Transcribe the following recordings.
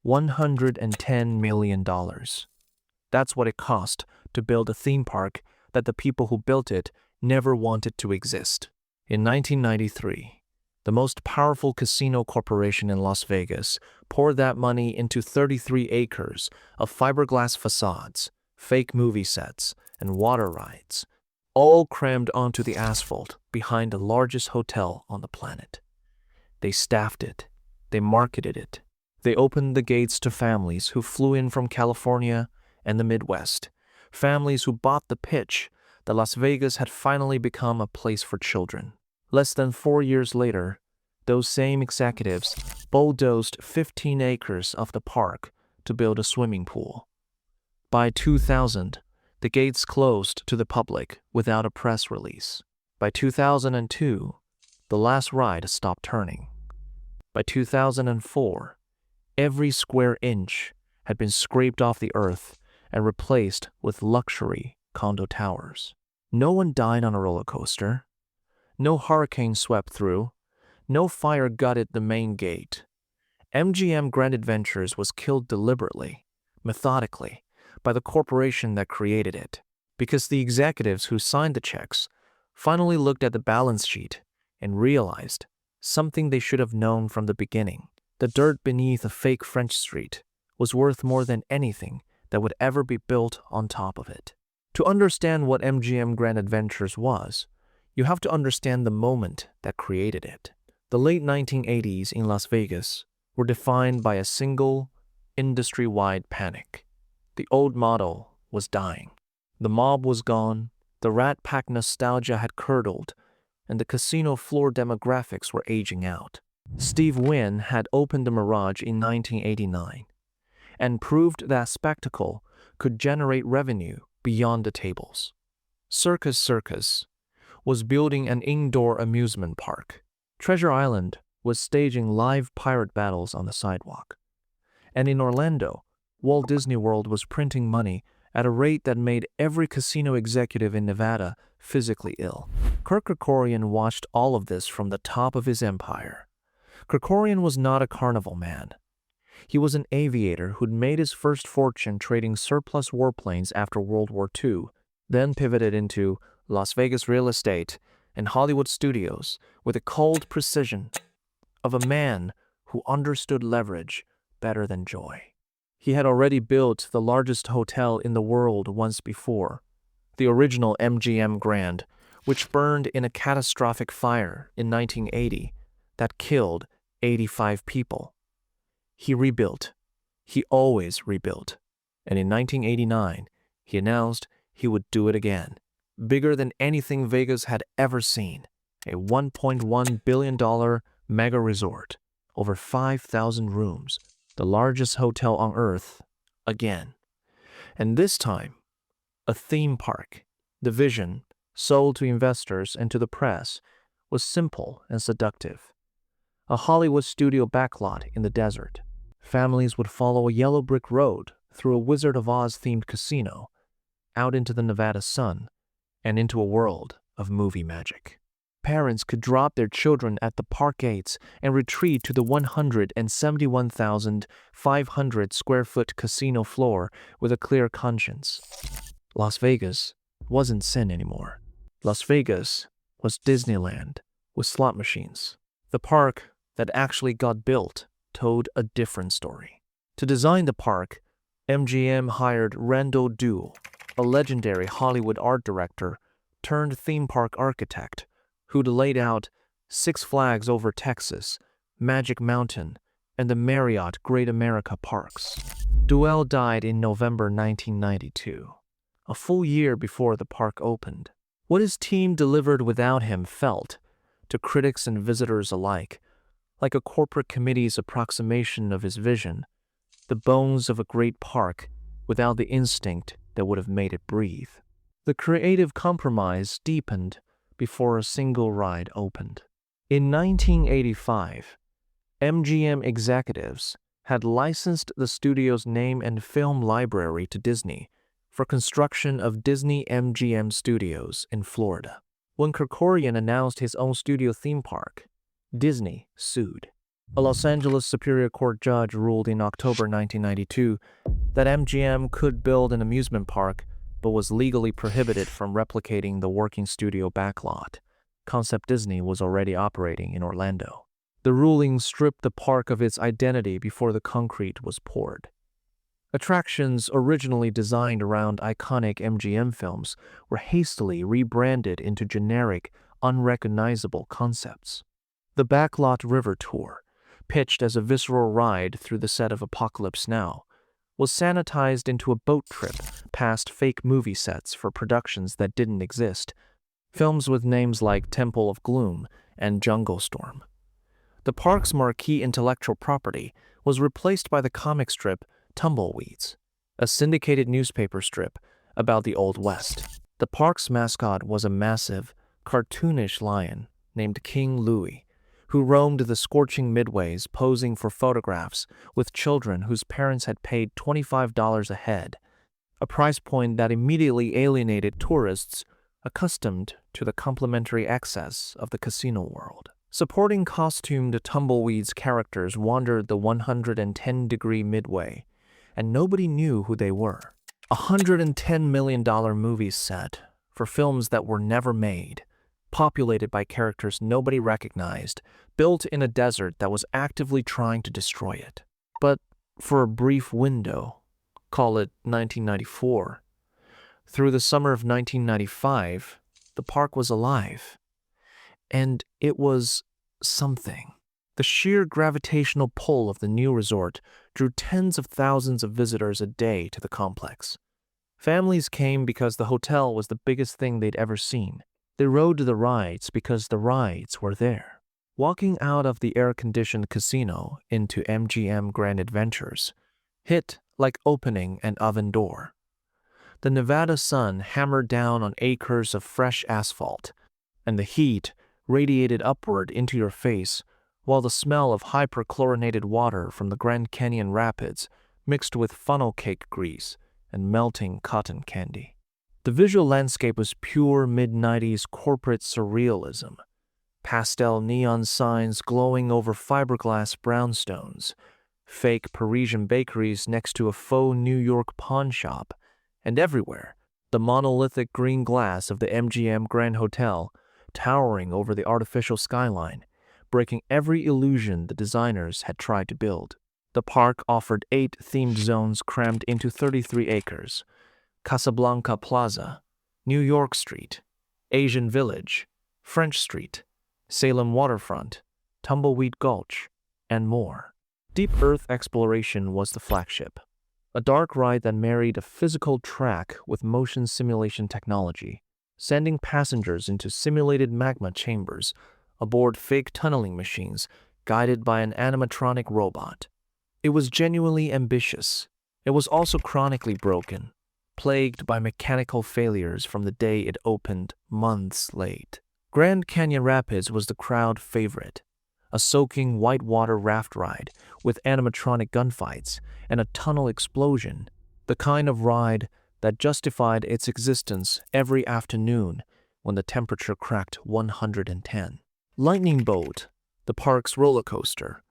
$110 million. That's what it cost to build a theme park that the people who built it never wanted to exist. In 1993, the most powerful casino corporation in Las Vegas poured that money into 33 acres of fiberglass facades, fake movie sets, and water rides, all crammed onto the asphalt behind the largest hotel on the planet. They staffed it. They marketed it. They opened the gates to families who flew in from California and the Midwest, families who bought the pitch that Las Vegas had finally become a place for children. Less than 4 years later, those same executives bulldozed 15 acres of the park to build a swimming pool. By 2000, the gates closed to the public without a press release. By 2002, the last ride stopped turning. By 2004, every square inch had been scraped off the earth and replaced with luxury condo towers. No one died on a roller coaster. No hurricane swept through. No fire gutted the main gate. MGM Grand Adventures was killed deliberately, methodically, by the corporation that created it, because the executives who signed the checks finally looked at the balance sheet and realized something they should have known from the beginning. The dirt beneath a fake French street was worth more than anything that would ever be built on top of it. To understand what MGM Grand Adventures was, you have to understand the moment that created it. The late 1980s in Las Vegas were defined by a single, industry-wide panic. The old model was dying. The mob was gone, the Rat Pack nostalgia had curdled, and the casino floor demographics were aging out. Steve Wynn had opened the Mirage in 1989 and proved that spectacle could generate revenue beyond the tables. Circus Circus was building an indoor amusement park. Treasure Island was staging live pirate battles on the sidewalk. And in Orlando, Walt Disney World was printing money at a rate that made every casino executive in Nevada physically ill. Kirk Kerkorian watched all of this from the top of his empire. Kerkorian was not a carnival man. He was an aviator who'd made his first fortune trading surplus warplanes after World War II, then pivoted into Las Vegas real estate and Hollywood studios with the cold precision of a man who understood leverage better than joy. He had already built the largest hotel in the world once before, the original MGM Grand, which burned in a catastrophic fire in 1980 that killed 85 people. He rebuilt. He always rebuilt. And in 1989, he announced he would do it again. Bigger than anything Vegas had ever seen. A $1.1 billion mega resort. Over 5,000 rooms. The largest hotel on Earth. Again. And this time, a theme park. The vision, sold to investors and to the press, was simple and seductive. A Hollywood studio backlot in the desert. Families would follow a yellow brick road through a Wizard of Oz-themed casino, out into the Nevada sun, and into a world of movie magic. Parents could drop their children at the park gates and retreat to the 171,500 square foot casino floor with a clear conscience. Las Vegas wasn't sin anymore. Las Vegas was Disneyland with slot machines. The park that actually got built told a different story. To design the park, MGM hired Randall Dewell, a legendary Hollywood art director turned theme park architect who'd laid out Six Flags Over Texas, Magic Mountain, and the Marriott Great America Parks. Dewell died in November 1992, a full year before the park opened. What his team delivered without him felt, to critics and visitors alike, like a corporate committee's approximation of his vision, the bones of a great park without the instinct that would have made it breathe. The creative compromise deepened before a single ride opened. In 1985, MGM executives had licensed the studio's name and film library to Disney for construction of Disney MGM Studios in Florida. When Kerkorian announced his own studio theme park, Disney sued. A Los Angeles Superior Court judge ruled in October 1992 that MGM could build an amusement park but was legally prohibited from replicating the working studio backlot. Concept Disney was already operating in Orlando. The ruling stripped the park of its identity before the concrete was poured. Attractions originally designed around iconic MGM films were hastily rebranded into generic, unrecognizable concepts. The Backlot River Tour, pitched as a visceral ride through the set of Apocalypse Now, was sanitized into a boat trip past fake movie sets for productions that didn't exist, films with names like Temple of Gloom and Jungle Storm. The park's marquee intellectual property was replaced by the comic strip Tumbleweeds, a syndicated newspaper strip about the Old West. The park's mascot was a massive, cartoonish lion named King Louie, who roamed the scorching midways posing for photographs with children whose parents had paid $25 a head, a price point that immediately alienated tourists accustomed to the complimentary excess of the casino world. Supporting costumed Tumbleweeds characters wandered the 110-degree midway, and nobody knew who they were. A $110 million movie set for films that were never made, populated by characters nobody recognized, built in a desert that was actively trying to destroy it. But for a brief window, call it 1994, through the summer of 1995, the park was alive. And it was something. The sheer gravitational pull of the new resort drew tens of thousands of visitors a day to the complex. Families came because the hotel was the biggest thing they'd ever seen. They rode the rides because the rides were there. Walking out of the air-conditioned casino into MGM Grand Adventures hit like opening an oven door. The Nevada sun hammered down on acres of fresh asphalt, and the heat radiated upward into your face, while the smell of hyperchlorinated water from the Grand Canyon Rapids mixed with funnel cake grease and melting cotton candy. The visual landscape was pure mid-90s corporate surrealism. Pastel neon signs glowing over fiberglass brownstones, fake Parisian bakeries next to a faux New York pawn shop, and everywhere, the monolithic green glass of the MGM Grand Hotel towering over the artificial skyline, breaking every illusion the designers had tried to build. The park offered 8 themed zones crammed into 33 acres: Casablanca Plaza, New York Street, Asian Village, French Street, Salem Waterfront, Tumbleweed Gulch, and more. Deep Earth Exploration was the flagship, a dark ride that married a physical track with motion simulation technology, sending passengers into simulated magma chambers aboard fake tunneling machines guided by an animatronic robot. It was genuinely ambitious. It was also chronically broken, plagued by mechanical failures from the day it opened months late. Grand Canyon Rapids was the crowd favorite, a soaking whitewater raft ride with animatronic gunfights and a tunnel explosion, the kind of ride that justified its existence every afternoon when the temperature cracked 110. Lightning Bolt, the park's roller coaster,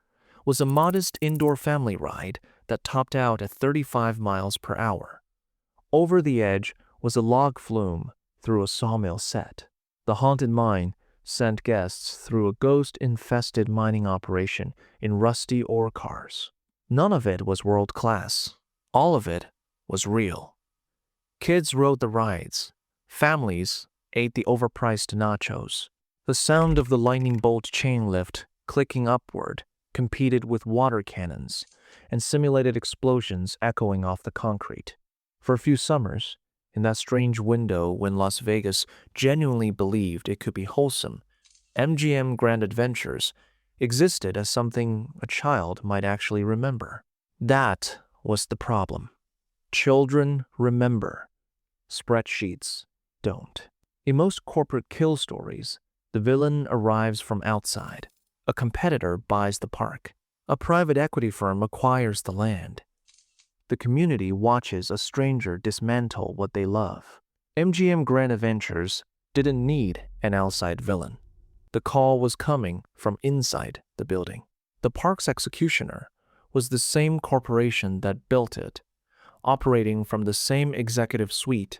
was a modest indoor family ride that topped out at 35 miles per hour. Over the edge was a log flume through a sawmill set. The haunted mine sent guests through a ghost-infested mining operation in rusty ore cars. None of it was world-class. All of it was real. Kids rode the rides. Families ate the overpriced nachos. The sound of the lightning bolt chain lift clicking upward competed with water cannons and simulated explosions echoing off the concrete. For a few summers, in that strange window when Las Vegas genuinely believed it could be wholesome, MGM Grand Adventures existed as something a child might actually remember. That was the problem. Children remember. Spreadsheets don't. In most corporate kill stories, the villain arrives from outside. A competitor buys the park. A private equity firm acquires the land. The community watches a stranger dismantle what they love. MGM Grand Adventures didn't need an outside villain. The call was coming from inside the building. The park's executioner was the same corporation that built it, operating from the same executive suite,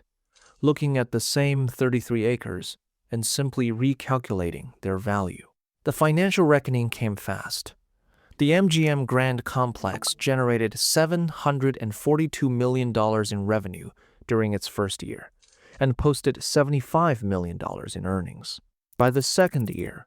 looking at the same 33 acres and simply recalculating their value. The financial reckoning came fast. The MGM Grand Complex generated $742 million in revenue during its first year and posted $75 million in earnings. By the second year,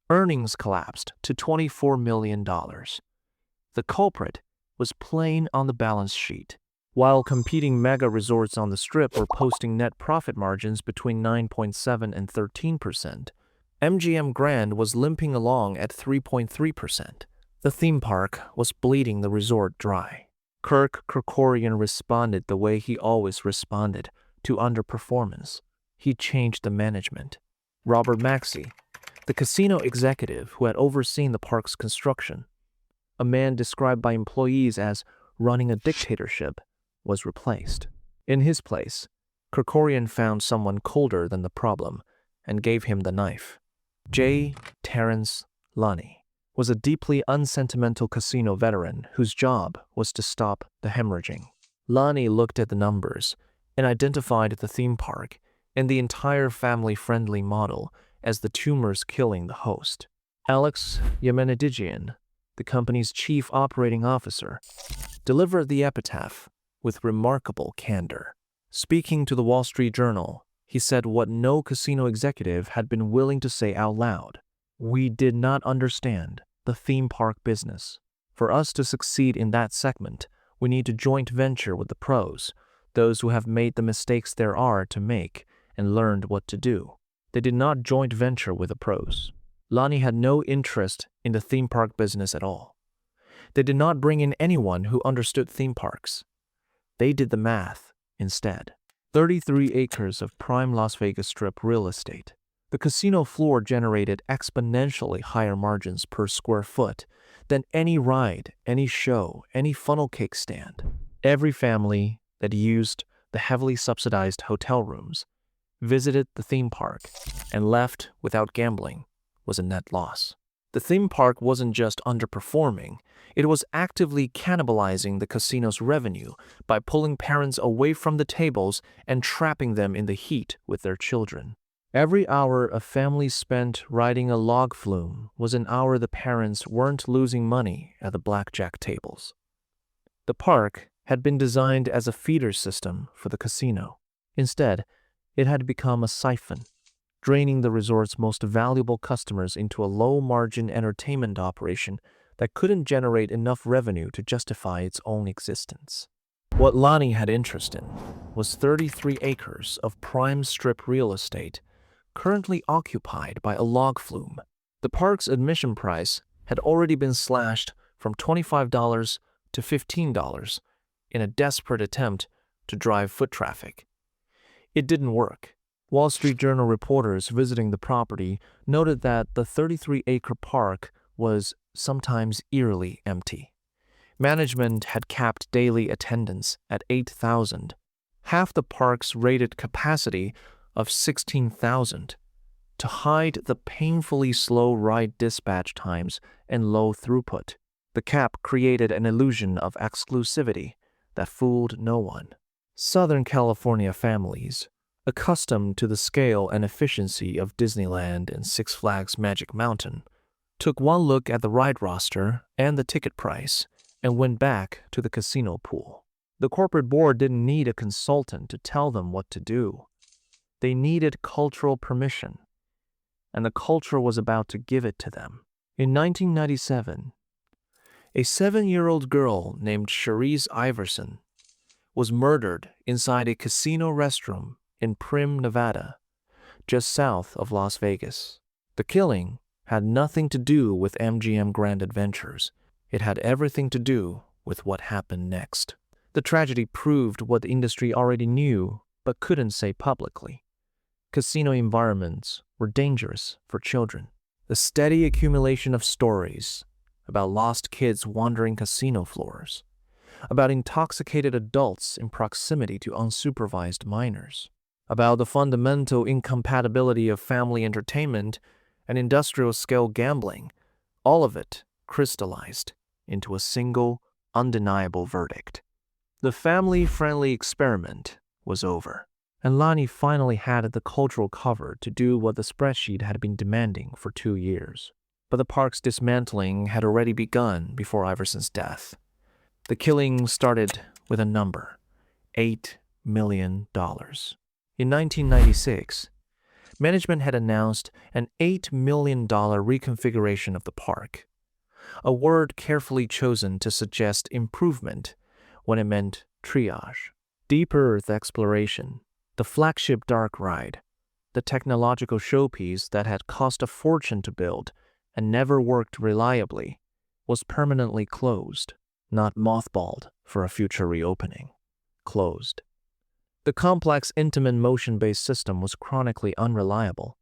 earnings collapsed to $24 million. The culprit was plain on the balance sheet. While competing mega resorts on the Strip were posting net profit margins between 9.7% and 13%, MGM Grand was limping along at 3.3%. The theme park was bleeding the resort dry. Kirk Kerkorian responded the way he always responded to underperformance. He changed the management. Robert Maxey, the casino executive who had overseen the park's construction, a man described by employees as running a dictatorship, was replaced. In his place, Kerkorian found someone colder than the problem and gave him the knife. J. Terrence Lunny was a deeply unsentimental casino veteran whose job was to stop the hemorrhaging. Lunny looked at the numbers and identified the theme park and the entire family-friendly model as the tumors killing the host. Alex Yemenedigian, the company's chief operating officer, delivered the epitaph with remarkable candor. Speaking to the Wall Street Journal, he said what no casino executive had been willing to say out loud. "We did not understand the theme park business. For us to succeed in that segment, we need to joint venture with the pros, those who have made the mistakes there are to make and learned what to do." They did not joint venture with the pros. Lonnie had no interest in the theme park business at all. They did not bring in anyone who understood theme parks. They did the math instead. 33 acres of prime Las Vegas Strip real estate. The casino floor generated exponentially higher margins per square foot than any ride, any show, any funnel cake stand. Every family that used the heavily subsidized hotel rooms, visited the theme park, and left without gambling was a net loss. The theme park wasn't just underperforming, it was actively cannibalizing the casino's revenue by pulling parents away from the tables and trapping them in the heat with their children. Every hour a family spent riding a log flume was an hour the parents weren't losing money at the blackjack tables. The park had been designed as a feeder system for the casino. Instead, it had become a siphon, draining the resort's most valuable customers into a low-margin entertainment operation that couldn't generate enough revenue to justify its own existence. What Lonnie had interest in was 33 acres of prime Strip real estate currently occupied by a log flume. The park's admission price had already been slashed from $25 to $15 in a desperate attempt to drive foot traffic. It didn't work. Wall Street Journal reporters visiting the property noted that the 33-acre park was sometimes eerily empty. Management had capped daily attendance at 8,000, half the park's rated capacity of 16,000, to hide the painfully slow ride dispatch times and low throughput. The cap created an illusion of exclusivity that fooled no one. Southern California families, accustomed to the scale and efficiency of Disneyland and Six Flags Magic Mountain, took one look at the ride roster and the ticket price and went back to the casino pool. The corporate board didn't need a consultant to tell them what to do. They needed cultural permission, and the culture was about to give it to them. In 1997, a 7-year-old girl named Cherise Iverson was murdered inside a casino restroom in Primm, Nevada, just south of Las Vegas. The killing had nothing to do with MGM Grand Adventures. It had everything to do with what happened next. The tragedy proved what the industry already knew but couldn't say publicly. Casino environments were dangerous for children. The steady accumulation of stories about lost kids wandering casino floors, about intoxicated adults in proximity to unsupervised minors, about the fundamental incompatibility of family entertainment and industrial-scale gambling, all of it crystallized into a single, undeniable verdict. The family-friendly experiment was over, and Lani finally had the cultural cover to do what the spreadsheet had been demanding for 2 years. But the park's dismantling had already begun before Iverson's death. The killing started with a number: $8 million. In 1996, management had announced an $8 million reconfiguration of the park, a word carefully chosen to suggest improvement when it meant triage. Deeper Earth exploration, the flagship dark ride, the technological showpiece that had cost a fortune to build and never worked reliably, was permanently closed, not mothballed for a future reopening. Closed. The complex Intamin motion-based system was chronically unreliable,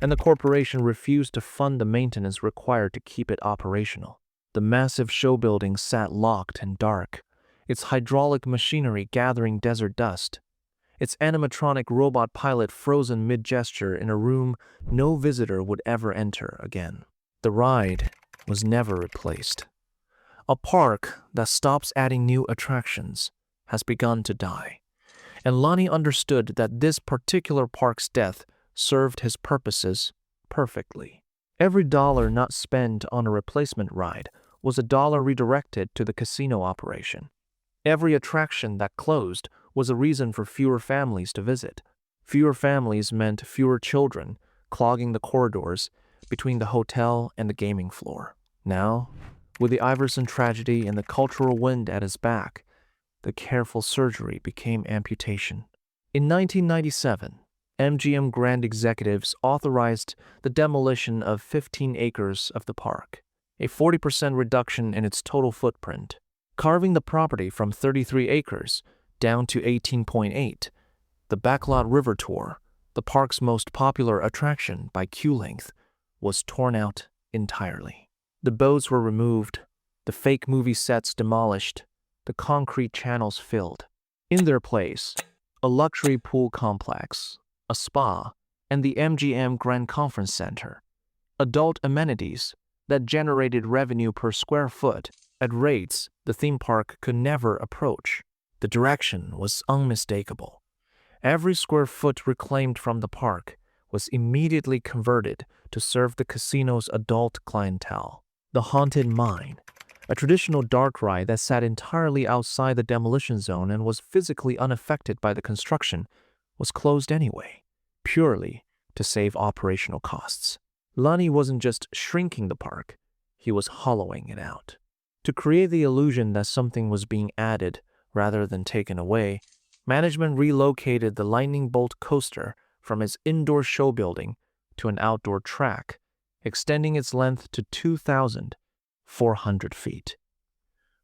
and the corporation refused to fund the maintenance required to keep it operational. The massive show building sat locked and dark, its hydraulic machinery gathering desert dust, its animatronic robot pilot frozen mid-gesture in a room no visitor would ever enter again. The ride was never replaced. A park that stops adding new attractions has begun to die, and Lani understood that this particular park's death served his purposes perfectly. Every dollar not spent on a replacement ride was a dollar redirected to the casino operation. Every attraction that closed was a reason for fewer families to visit. Fewer families meant fewer children clogging the corridors between the hotel and the gaming floor. Now, with the Iverson tragedy and the cultural wind at his back, the careful surgery became amputation. In 1997, MGM Grand executives authorized the demolition of 15 acres of the park, a 40% reduction in its total footprint, carving the property from 33 acres down to 18.8. The Backlot River Tour, the park's most popular attraction by queue length, was torn out entirely. The boats were removed, the fake movie sets demolished, the concrete channels filled. In their place, a luxury pool complex, a spa, and the MGM Grand Conference Center, adult amenities that generated revenue per square foot at rates the theme park could never approach. The direction was unmistakable. Every square foot reclaimed from the park was immediately converted to serve the casino's adult clientele. The Haunted Mine, a traditional dark ride that sat entirely outside the demolition zone and was physically unaffected by the construction, was closed anyway, purely to save operational costs. Lani wasn't just shrinking the park, he was hollowing it out. To create the illusion that something was being added rather than taken away, management relocated the Lightning Bolt coaster from its indoor show building to an outdoor track, extending its length to 2,400 feet.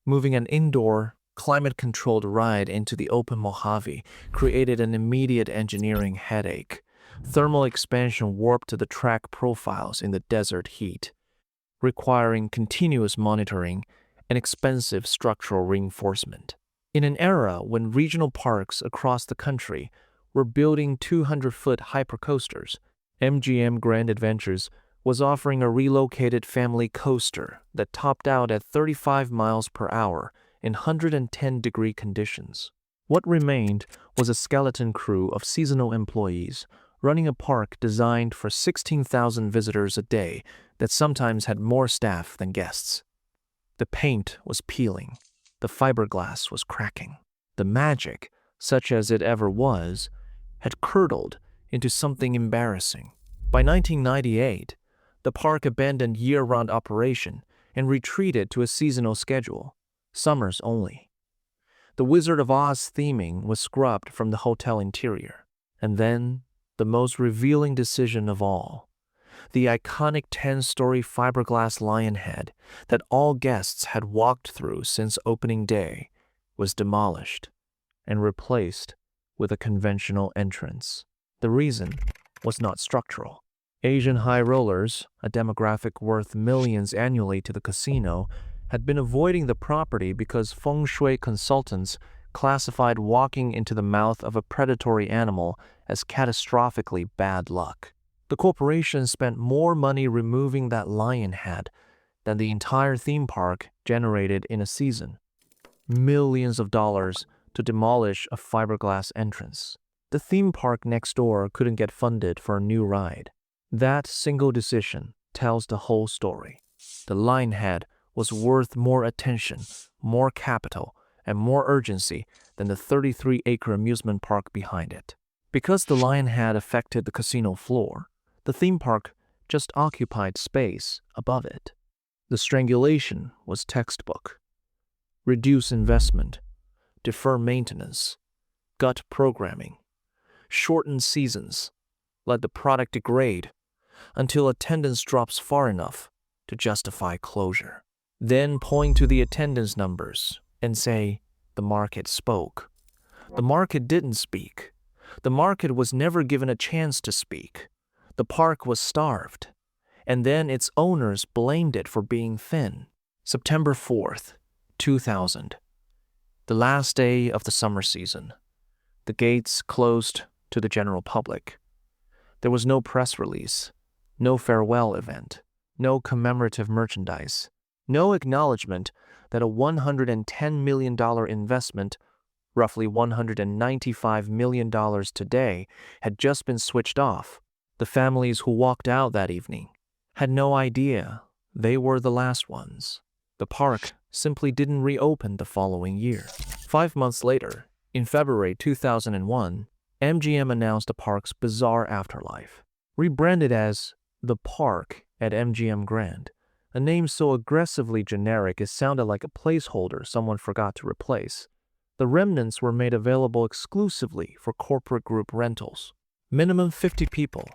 Moving an indoor, climate-controlled ride into the open Mojave created an immediate engineering headache. Thermal expansion warped the track profiles in the desert heat, requiring continuous monitoring and expensive structural reinforcement. In an era when regional parks across the country were building 200-foot hypercoasters, MGM Grand Adventures was offering a relocated family coaster that topped out at 35 miles per hour in 110-degree conditions. What remained was a skeleton crew of seasonal employees running a park designed for 16,000 visitors a day that sometimes had more staff than guests. The paint was peeling. The fiberglass was cracking. The magic, such as it ever was, had curdled into something embarrassing. By 1998, the park abandoned year-round operation and retreated to a seasonal schedule, summers only. The Wizard of Oz theming was scrubbed from the hotel interior. And then, the most revealing decision of all, the iconic 10-story fiberglass lion head that all guests had walked through since opening day was demolished and replaced with a conventional entrance. The reason was not structural. Asian high rollers, a demographic worth millions annually to the casino, had been avoiding the property because feng shui consultants classified walking into the mouth of a predatory animal as catastrophically bad luck. The corporation spent more money removing that lion head than the entire theme park generated in a season. Millions of dollars to demolish a fiberglass entrance. The theme park next door couldn't get funded for a new ride. That single decision tells the whole story. The Lionhead was worth more attention, more capital, and more urgency than the 33-acre amusement park behind it. Because the Lionhead affected the casino floor, the theme park just occupied space above it. The strangulation was textbook. Reduce investment, defer maintenance, gut programming, shorten seasons, let the product degrade until attendance drops far enough to justify closure. Then point to the attendance numbers and say, the market spoke. The market didn't speak. The market was never given a chance to speak. The park was starved. And then its owners blamed it for being thin. September 4th, 2000. The last day of the summer season. The gates closed to the general public. There was no press release, no farewell event, no commemorative merchandise, no acknowledgement that a $110 million investment, roughly $195 million today, had just been switched off. The families who walked out that evening had no idea they were the last ones. The park simply didn't reopen the following year. 5 months later, in February 2001, MGM announced the park's bizarre afterlife. Rebranded as The Park at MGM Grand, a name so aggressively generic it sounded like a placeholder someone forgot to replace. The remnants were made available exclusively for corporate group rentals. Minimum 50 people.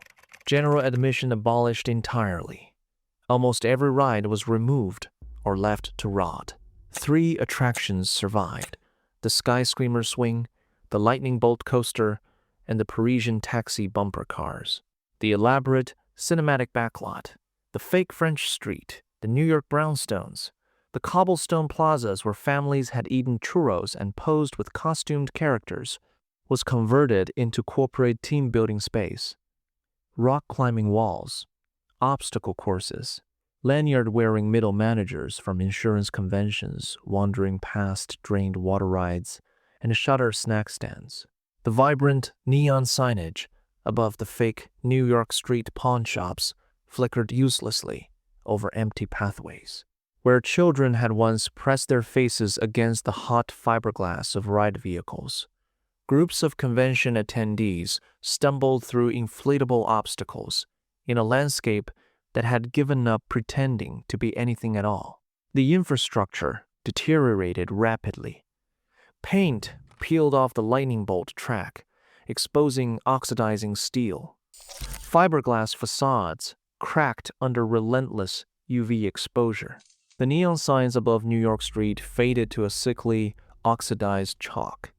General admission abolished entirely. Almost every ride was removed or left to rot. 3 attractions survived: the Skyscreamer Swing, the Lightning Bolt Coaster, and the Parisian Taxi bumper cars. The elaborate, cinematic backlot, the fake French Street, the New York brownstones, the cobblestone plazas where families had eaten churros and posed with costumed characters, was converted into corporate team-building space. Rock climbing walls, obstacle courses, lanyard-wearing middle managers from insurance conventions wandering past drained water rides, and shutter snack stands. The vibrant neon signage above the fake New York Street pawn shops flickered uselessly over empty pathways. Where children had once pressed their faces against the hot fiberglass of ride vehicles, groups of convention attendees stumbled through inflatable obstacles in a landscape that had given up pretending to be anything at all. The infrastructure deteriorated rapidly. Paint peeled off the lightning bolt track, exposing oxidizing steel. Fiberglass facades cracked under relentless UV exposure. The neon signs above New York Street faded to a sickly, oxidized chalk.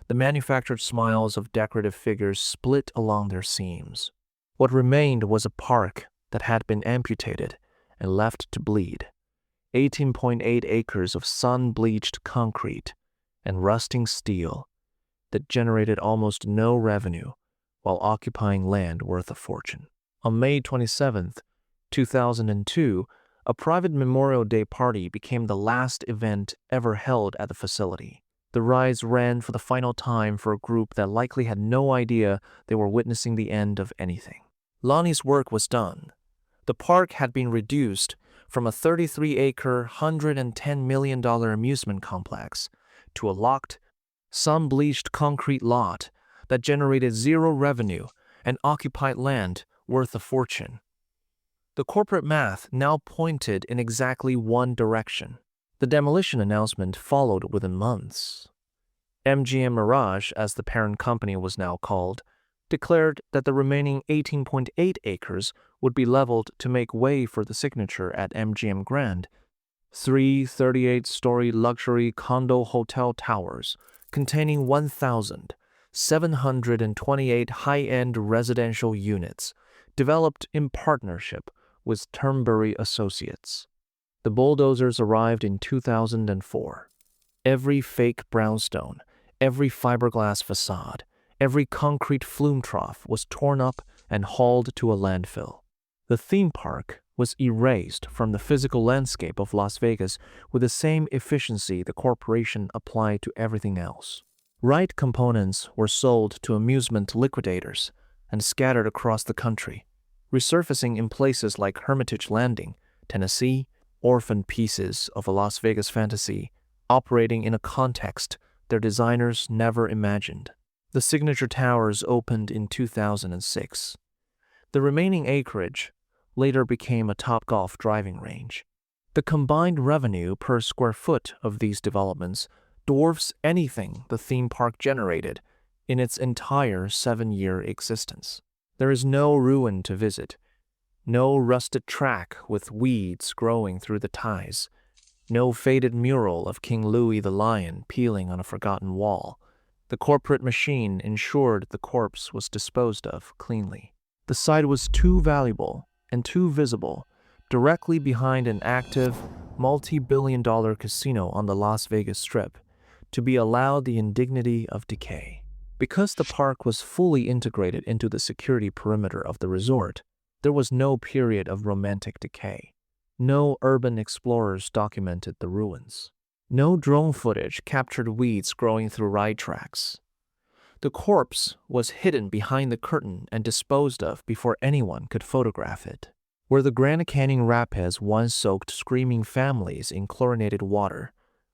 The manufactured smiles of decorative figures split along their seams. What remained was a park that had been amputated and left to bleed. 18.8 acres of sun-bleached concrete and rusting steel that generated almost no revenue while occupying land worth a fortune. On May 27, 2002, a private Memorial Day party became the last event ever held at the facility. The rides ran for the final time for a group that likely had no idea they were witnessing the end of anything. Lonnie's work was done. The park had been reduced from a 33-acre, $110 million amusement complex to a locked, sun-bleached concrete lot that generated zero revenue and occupied land worth a fortune. The corporate math now pointed in exactly one direction. The demolition announcement followed within months. MGM Mirage, as the parent company was now called, declared that the remaining 18.8 acres would be leveled to make way for the signature at MGM Grand. 3 38-story luxury condo hotel towers containing 1,728 high-end residential units, developed in partnership with Turnberry Associates. The bulldozers arrived in 2004. Every fake brownstone, every fiberglass facade, every concrete flume trough was torn up and hauled to a landfill. The theme park was erased from the physical landscape of Las Vegas with the same efficiency the corporation applied to everything else. Right components were sold to amusement liquidators and scattered across the country, resurfacing in places like Hermitage Landing, Tennessee, orphaned pieces of a Las Vegas fantasy operating in a context their designers never imagined. The signature towers opened in 2006. The remaining acreage later became a Topgolf driving range. The combined revenue per square foot of these developments dwarfs anything the theme park generated in its entire 7-year existence. There is no ruin to visit, no rusted track with weeds growing through the ties, no faded mural of King Louis the Lion peeling on a forgotten wall. The corporate machine ensured the corpse was disposed of cleanly. The site was too valuable and too visible, directly behind an active, multi-billion-dollar casino on the Las Vegas Strip, to be allowed the indignity of decay. Because the park was fully integrated into the security perimeter of the resort, there was no period of romantic decay. No urban explorers documented the ruins. No drone footage captured weeds growing through ride tracks. The corpse was hidden behind the curtain and disposed of before anyone could photograph it. Where the Grand Canyon Rapids once soaked screaming families in chlorinated water,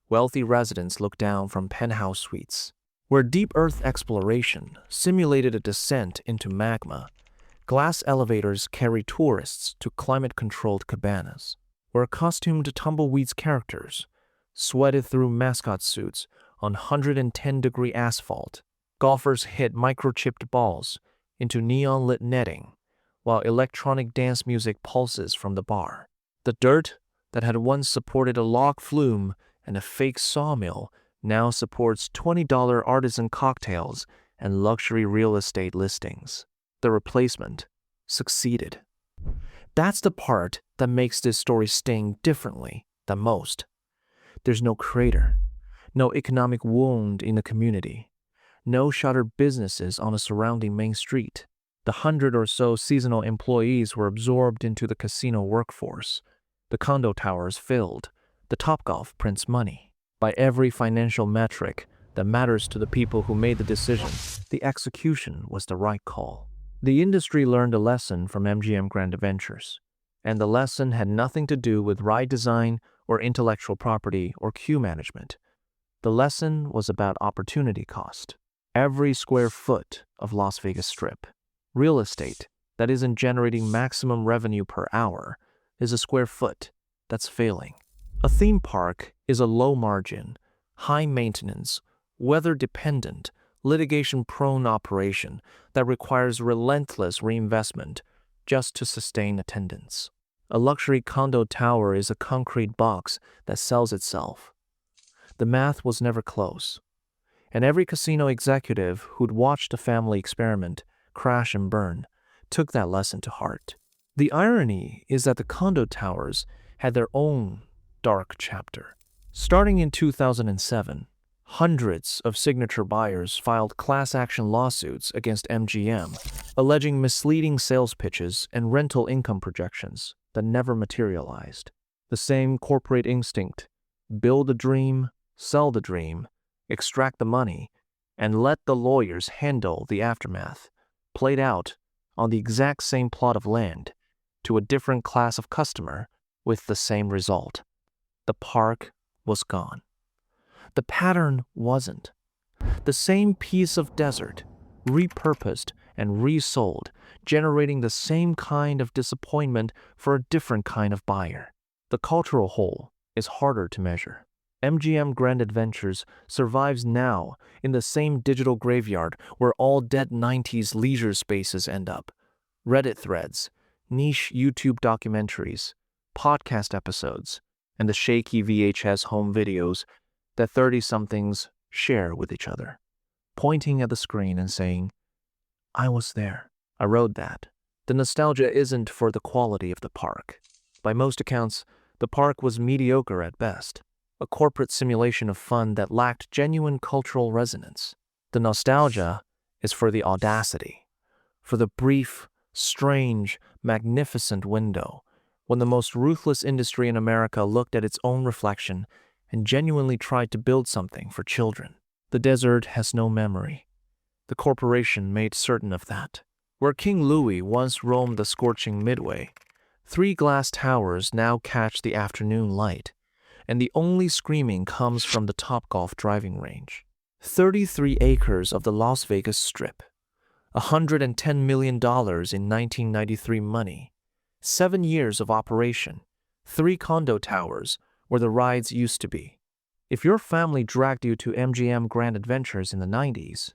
wealthy residents looked down from penthouse suites. Where deep earth exploration simulated a descent into magma, glass elevators carry tourists to climate-controlled cabanas. Where costumed tumbleweeds characters sweated through mascot suits on 110-degree asphalt, golfers hit microchipped balls into neon-lit netting, while electronic dance music pulses from the bar. The dirt that had once supported a log flume and a fake sawmill now supports $20 artisan cocktails and luxury real estate listings. The replacement succeeded. That's the part that makes this story sting differently than most. There's no crater, no economic wound in the community, no shuttered businesses on a surrounding main street. The 100 or so seasonal employees were absorbed into the casino workforce. The condo towers filled. The Topgolf prints money. By every financial metric that matters to the people who made the decision, the execution was the right call. The industry learned a lesson from MGM Grand Adventures, and the lesson had nothing to do with ride design or intellectual property or queue management. The lesson was about opportunity cost. Every square foot of Las Vegas Strip real estate that isn't generating maximum revenue per hour is a square foot that's failing. A theme park is a low-margin, high-maintenance, weather-dependent, litigation-prone operation that requires relentless reinvestment just to sustain attendance. A luxury condo tower is a concrete box that sells itself. The math was never close, and every casino executive who'd watched a family experiment crash and burn took that lesson to heart. The irony is that the condo towers had their own dark chapter. Starting in 2007, hundreds of signature buyers filed class action lawsuits against MGM, alleging misleading sales pitches and rental income projections that never materialized. The same corporate instinct: build the dream, sell the dream, extract the money, and let the lawyers handle the aftermath, played out on the exact same plot of land to a different class of customer with the same result. The park was gone. The pattern wasn't. The same piece of desert, repurposed and resold, generating the same kind of disappointment for a different kind of buyer. The cultural whole is harder to measure. MGM Grand Adventures survives now in the same digital graveyard where all dead 90s leisure spaces end up. Reddit threads, niche YouTube documentaries, podcast episodes, and the shaky VHS home videos that 30-somethings share with each other, pointing at the screen and saying, "I was there. I rode that." The nostalgia isn't for the quality of the park. By most accounts, the park was mediocre at best, a corporate simulation of fun that lacked genuine cultural resonance. The nostalgia is for the audacity, for the brief, strange, magnificent window when the most ruthless industry in America looked at its own reflection and genuinely tried to build something for children. The desert has no memory. The corporation made certain of that. Where King Louis once roamed the scorching Midway, 3 glass towers now catch the afternoon light, and the only screaming comes from the Topgolf driving range. 33 acres of the Las Vegas Strip, $110 million in 1993 money, 7 years of operation, 3 condo towers where the rides used to be. If your family dragged you to MGM Grand Adventures in the 90s,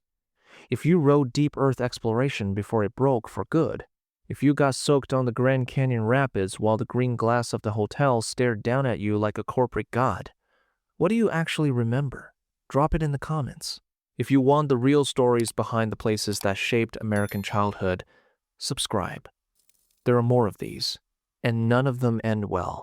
if you rode deep earth exploration before it broke for good, if you got soaked on the Grand Canyon Rapids while the green glass of the hotel stared down at you like a corporate god, what do you actually remember? Drop it in the comments. If you want the real stories behind the places that shaped American childhood, subscribe. There are more of these, and none of them end well.